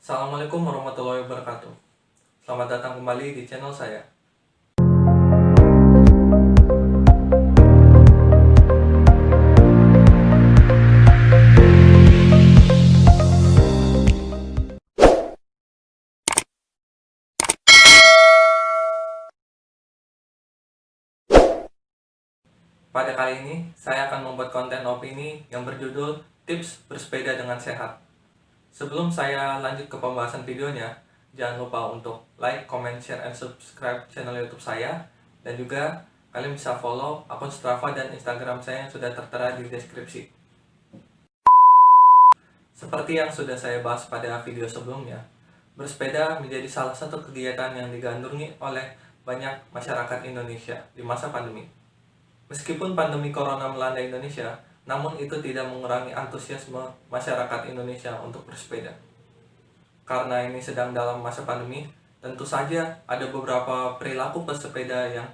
Assalamualaikum warahmatullahi wabarakatuh. Selamat datang kembali di channel saya. Pada kali ini, saya akan membuat konten opini yang berjudul Tips Bersepeda dengan Sehat. Sebelum saya lanjut ke pembahasan videonya, jangan lupa untuk like, comment, share, and subscribe channel YouTube saya. Dan juga kalian bisa follow akun Strava dan Instagram saya yang sudah tertera di deskripsi. Seperti yang sudah saya bahas pada video sebelumnya, bersepeda menjadi salah satu kegiatan yang digandrungi oleh banyak masyarakat Indonesia di masa pandemi. Meskipun pandemi corona melanda Indonesia, namun itu tidak mengurangi antusiasme masyarakat Indonesia untuk bersepeda. Karena ini sedang dalam masa pandemi, tentu saja ada beberapa perilaku pesepeda yang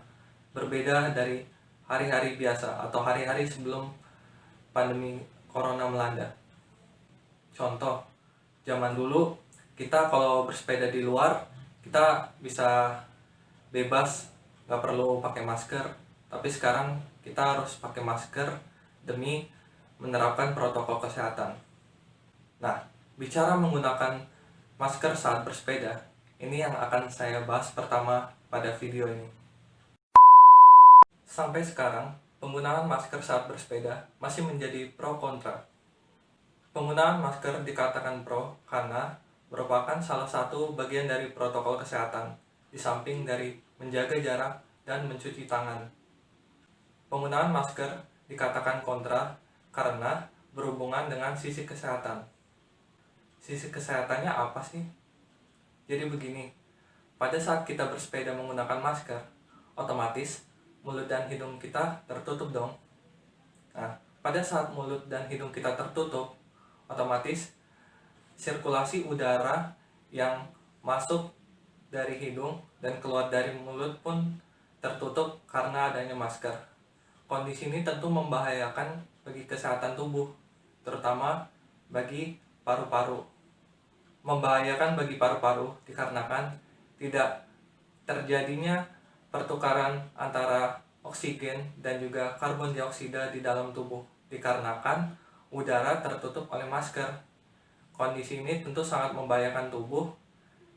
berbeda dari hari-hari biasa atau hari-hari sebelum pandemi corona melanda. Contoh, zaman dulu kita kalau bersepeda di luar, kita bisa bebas, nggak perlu pakai masker. Tapi sekarang kita harus pakai masker demi menerapkan protokol kesehatan. Nah, bicara menggunakan masker saat bersepeda, ini yang akan saya bahas pertama pada video ini. Sampai sekarang, penggunaan masker saat bersepeda masih menjadi pro kontra. Penggunaan masker dikatakan pro karena merupakan salah satu bagian dari protokol kesehatan, di samping dari menjaga jarak dan mencuci tangan. Penggunaan masker dikatakan kontra karena berhubungan dengan sisi kesehatan. Sisi kesehatannya apa sih? Jadi begini, pada saat kita bersepeda menggunakan masker, otomatis mulut dan hidung kita tertutup dong. Nah, pada saat mulut dan hidung kita tertutup, otomatis sirkulasi udara yang masuk dari hidung dan keluar dari mulut pun tertutup karena adanya masker. Kondisi ini tentu membahayakan bagi kesehatan tubuh, terutama bagi paru-paru. Membahayakan bagi paru-paru dikarenakan tidak terjadinya pertukaran antara oksigen dan juga karbon dioksida di dalam tubuh, dikarenakan udara tertutup oleh masker. Kondisi ini tentu sangat membahayakan tubuh,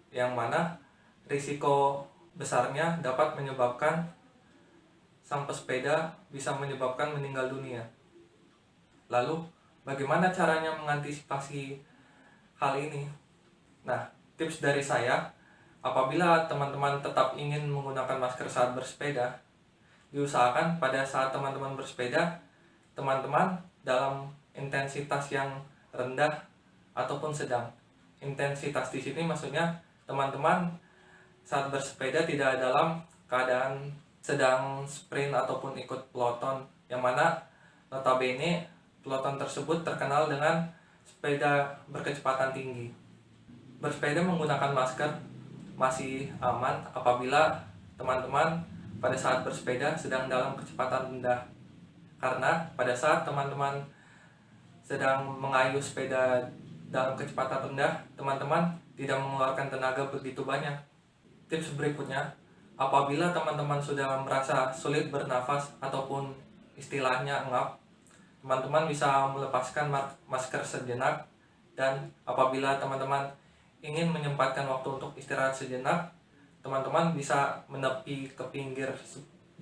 yang mana risiko besarnya dapat menyebabkan sang pesepeda bisa menyebabkan meninggal dunia. Lalu, bagaimana caranya mengantisipasi hal ini? Nah, tips dari saya, apabila teman-teman tetap ingin menggunakan masker saat bersepeda, diusahakan pada saat teman-teman bersepeda, teman-teman dalam intensitas yang rendah ataupun sedang. Intensitas di sini maksudnya teman-teman saat bersepeda tidak dalam keadaan sedang sprint ataupun ikut peloton, yang mana notabene peloton tersebut terkenal dengan sepeda berkecepatan tinggi. Bersepeda menggunakan masker masih aman apabila teman-teman pada saat bersepeda sedang dalam kecepatan rendah. Karena pada saat teman-teman sedang mengayuh sepeda dalam kecepatan rendah, teman-teman tidak mengeluarkan tenaga begitu banyak. Tips berikutnya, apabila teman-teman sudah merasa sulit bernafas ataupun istilahnya engap, teman-teman bisa melepaskan masker sejenak. Dan apabila teman-teman ingin menyempatkan waktu untuk istirahat sejenak, teman-teman bisa menepi ke pinggir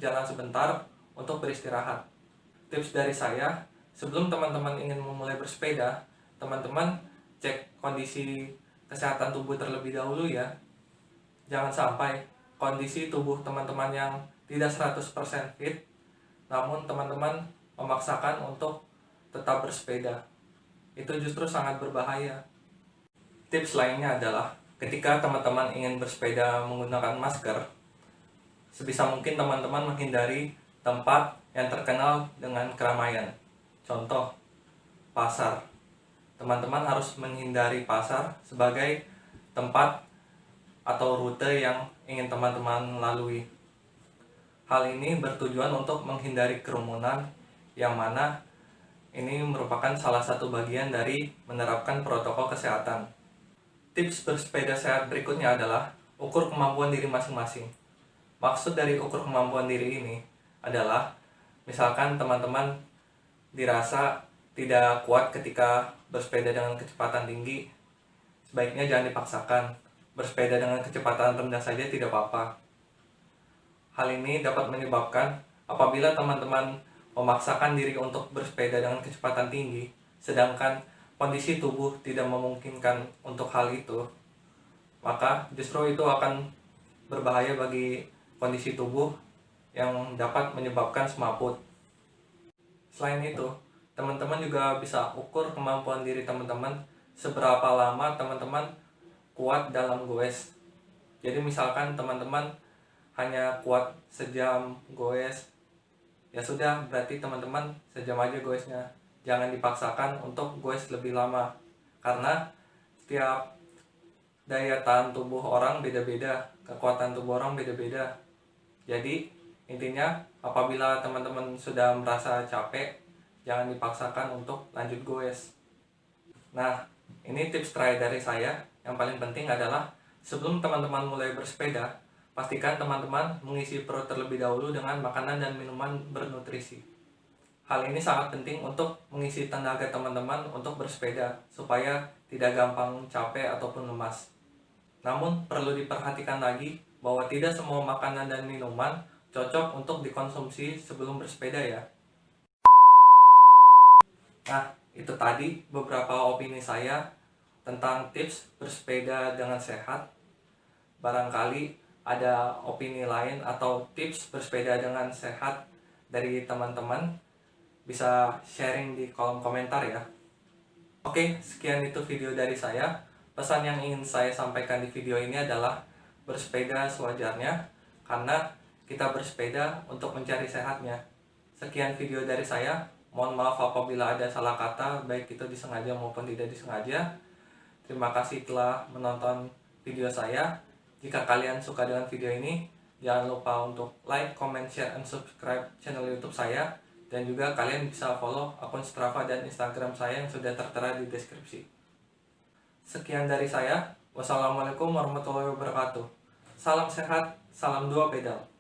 jalan sebentar untuk beristirahat. Tips dari saya, sebelum teman-teman ingin memulai bersepeda, teman-teman cek kondisi kesehatan tubuh terlebih dahulu ya. Jangan sampai kondisi tubuh teman-teman yang tidak 100% fit, namun teman-teman memaksakan untuk tetap bersepeda. Itu justru sangat berbahaya. Tips lainnya adalah ketika teman-teman ingin bersepeda menggunakan masker, sebisa mungkin teman-teman menghindari tempat yang terkenal dengan keramaian. Contoh, pasar. Teman-teman harus menghindari pasar sebagai tempat atau rute yang ingin teman-teman lalui. Hal ini bertujuan untuk menghindari kerumunan, yang mana ini merupakan salah satu bagian dari menerapkan protokol kesehatan. Tips bersepeda sehat berikutnya adalah ukur kemampuan diri masing-masing. Maksud dari ukur kemampuan diri ini adalah misalkan teman-teman dirasa tidak kuat ketika bersepeda dengan kecepatan tinggi, sebaiknya jangan dipaksakan. Bersepeda dengan kecepatan rendah saja tidak apa-apa. Hal ini dapat menyebabkan apabila teman-teman memaksakan diri untuk bersepeda dengan kecepatan tinggi, sedangkan kondisi tubuh tidak memungkinkan untuk hal itu, maka justru itu akan berbahaya bagi kondisi tubuh yang dapat menyebabkan semaput. Selain itu, teman-teman juga bisa ukur kemampuan diri teman-teman seberapa lama teman-teman kuat dalam goes. Jadi misalkan teman-teman hanya kuat sejam goes, ya sudah, berarti teman-teman sejam aja goesnya. Jangan dipaksakan untuk goes lebih lama, karena setiap daya tahan tubuh orang beda-beda, kekuatan tubuh orang beda-beda. Jadi intinya apabila teman-teman sudah merasa capek, jangan dipaksakan untuk lanjut goes. Nah, ini tips terakhir dari saya. Yang paling penting adalah sebelum teman-teman mulai bersepeda, pastikan teman-teman mengisi perut terlebih dahulu dengan makanan dan minuman bernutrisi. Hal ini sangat penting untuk mengisi tenaga teman-teman untuk bersepeda supaya tidak gampang capek ataupun lemas. Namun perlu diperhatikan lagi bahwa tidak semua makanan dan minuman cocok untuk dikonsumsi sebelum bersepeda ya. Nah, itu tadi beberapa opini saya tentang tips bersepeda dengan sehat. Barangkali ada opini lain atau tips bersepeda dengan sehat dari teman-teman, bisa sharing di kolom komentar ya. Oke, sekian itu video dari saya. Pesan yang ingin saya sampaikan di video ini adalah bersepeda sewajarnya, karena kita bersepeda untuk mencari sehatnya. Sekian video dari saya. Mohon maaf apabila ada salah kata, baik itu disengaja maupun tidak disengaja. Terima kasih telah menonton video saya. Jika kalian suka dengan video ini, jangan lupa untuk like, comment, share, and subscribe channel YouTube saya. Dan juga kalian bisa follow akun Strava dan Instagram saya yang sudah tertera di deskripsi. Sekian dari saya. Wassalamualaikum warahmatullahi wabarakatuh. Salam sehat, salam dua pedal.